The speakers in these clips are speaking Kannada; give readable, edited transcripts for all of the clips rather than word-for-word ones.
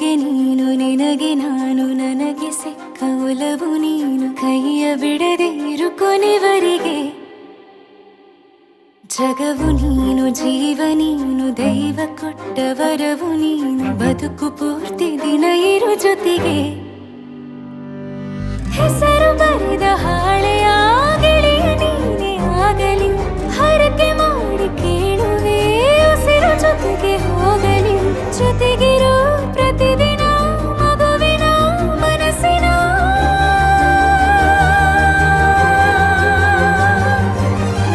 ನನಗೆ ನೀನು ನಿನಗೆ ನಾನು ನನಗೆ ಸಿಕ್ಕ ಒಲವು ನೀನು ಕೈಯ ಬಿಡದೆ ಇರು ಕೊನೆವರೆಗೆ ಜಗವು ನೀನು ಜೀವ ನೀನು ದೈವ ಕೊಟ್ಟ ವರವು ನೀನು ಬದುಕು ಪೂರ್ತಿ ದಿನ ಇರು ಜೊತೆಗೆ ಹೆಸರು ಬರೆದ ಹಾಳೆಯ ಗೆಳೆಯ ನೀನೇ ಆಗಲಿ ಹರಕೆ ಮಾಡಿ ಕೇಳುವೆ ಉಸಿರು ಜೊತೆಗೆ ಹೋಗಲಿ ಜೊತೆಗಿರೋ ಪ್ರತಿದಿನ ಮಗುವಿನ ಮನಸ್ಸಿನ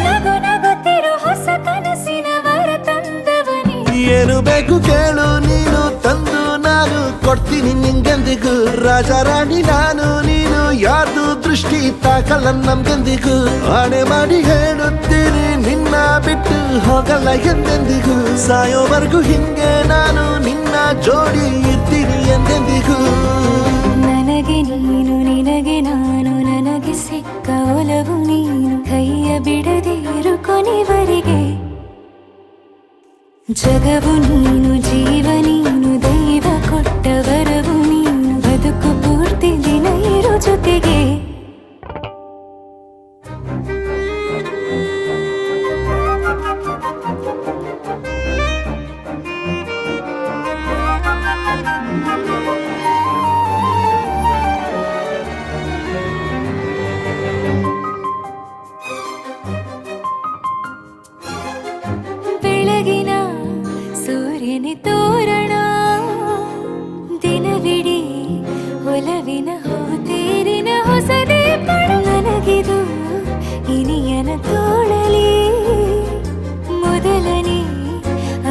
ನಗು ನಗುತ್ತಿರೋ ಹೊಸ ಕನಸಿನ ವರ ತಂದವನೇ ಏನು ಬೇಕು ಕೇಳು ನೀನು ತಂದು ನಾನು ಕೊಡ್ತೀನಿ ನಿಂಗೆಂದಿಗೂ ರಾಜ ರಾಣಿ ನಾನು ನೀನು ಯಾರ್ದು ದೃಷ್ಟಿ ತಾಕಲ್ಲ ನಮ್ಗೆಂದಿಗೂ ಆಣೆ ಮಾಡಿ ಹೇಳುತ್ತೀನಿ ನಿನ್ನ ಬಿಟ್ಟು ಹೋಗಲ್ಲ ಎಂದೆಂದಿಗೂ ಸಾಯೋವರೆಗೂ ಹಿಂಗೆ ನಾನು ನಿನ್ನ ಜೋಡಿ ಇರ್ತೀನಿ ಎಂದೆಂದಿಗೂ ನನಗೆ ನೀನು ನಿನಗೆ ನಾನು ನನಗೆ ಸಿಕ್ಕ ಒಲವು ನೀನು ಕೈಯ ಬಿಡದೆ ಇರು ಕೊನೆವರೆಗೆ ಜಗವು ನೀನು ಜೀವ ನೀನು ದೈವ ಕೊಟ್ಟ ವರವು ನೀನು ಬದುಕು ಪೂರ್ತಿ ದಿನ ಇರು ಜೊತೆಗೆ ಬೆಳಗಿನ ಸೂರ್ಯನ ತೋರಣ ದಿನವಿಡೀ ಒಲವಿನ ಹೋತೇರಿನ ಹೊಸದೇ ಪಡ ನನಗಿದು ಇನಿಯನ ತೋಳಲಿ ಮೊದಲನೇ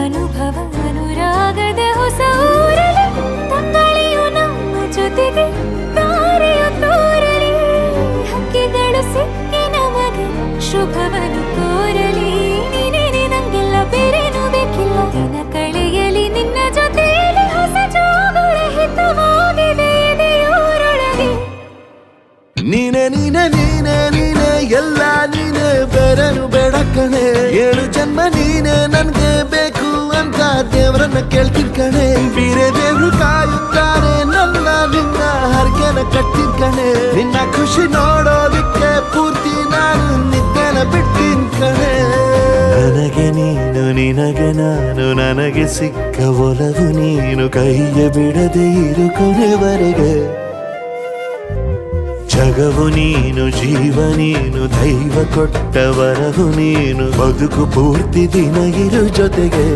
ಅನುಭವ ಅನುರಾಗದ ಹೊಸ ಊರಲಿ ತಂಗಳಿಯು ನಮ್ಮ ಜೊತೆಗೆ ತಾರೆಯು ತೋರಲಿ ಹಕ್ಕಿಗಳು ಸಿಕ್ಕಿ ನಮಗೆ ಶುಭವನ್ನು ಕೋರಲಿ ಬೇರೇನು ಬೇಕಿಲ್ಲ ದಿನ ಕಳೆಯಲಿ ನಿನ್ನ ಜೊತೆಯಲ್ಲಿ ಹೊಸ ಜೋಗುಳ ಹಿತವಾಗಿದೆ ದೇವರೊಳಗೆ ನೀನೆ ನೀನೆ ನೀನೆ ನೀನೆ ಎಲ್ಲ ನೀನೆ ಬೇರೆನು ಬೇಡ ಕಣೆ 7 ಜನ್ಮ ನೀನೆ ನನ್ಗೆ ಬೇಕು ಅಂತ ದೇವರನ್ನ ಕೇಳ್ತೀನಿ ಕಣೆ ಬೇರೆ ದೇವ್ರು ಕಾಯುತ್ತಾರೆ ನನ್ನ ನಿನ್ನ ಹರಕೆನ ಕಟ್ತೀನಿ ಕಣೆ ನಿನ್ನ ಖುಷಿ ನೋಡೋದಿಕ್ಕೆ ಪೂರ್ತಿ ನಾನು ನಿದ್ದೆನ ಬಿಟ್ಟಿನ್ ಕಣೆ ನನಗೆ ನೀನು ನಿನಗೆ ನಾನು ನನಗೆ ಸಿಕ್ಕ ಒಲವು ನೀನು ಕೈಯ ಬಿಡದೆ ಇರು ಕೊನೆವರೆಗೆ ಜಗವು ನೀನು ಜೀವ ನೀನು ದೈವ ಕೊಟ್ಟ ವರವು ನೀನು ಬದುಕು ಪೂರ್ತಿ ದಿನ ಇರು ಜೊತೆಗೆ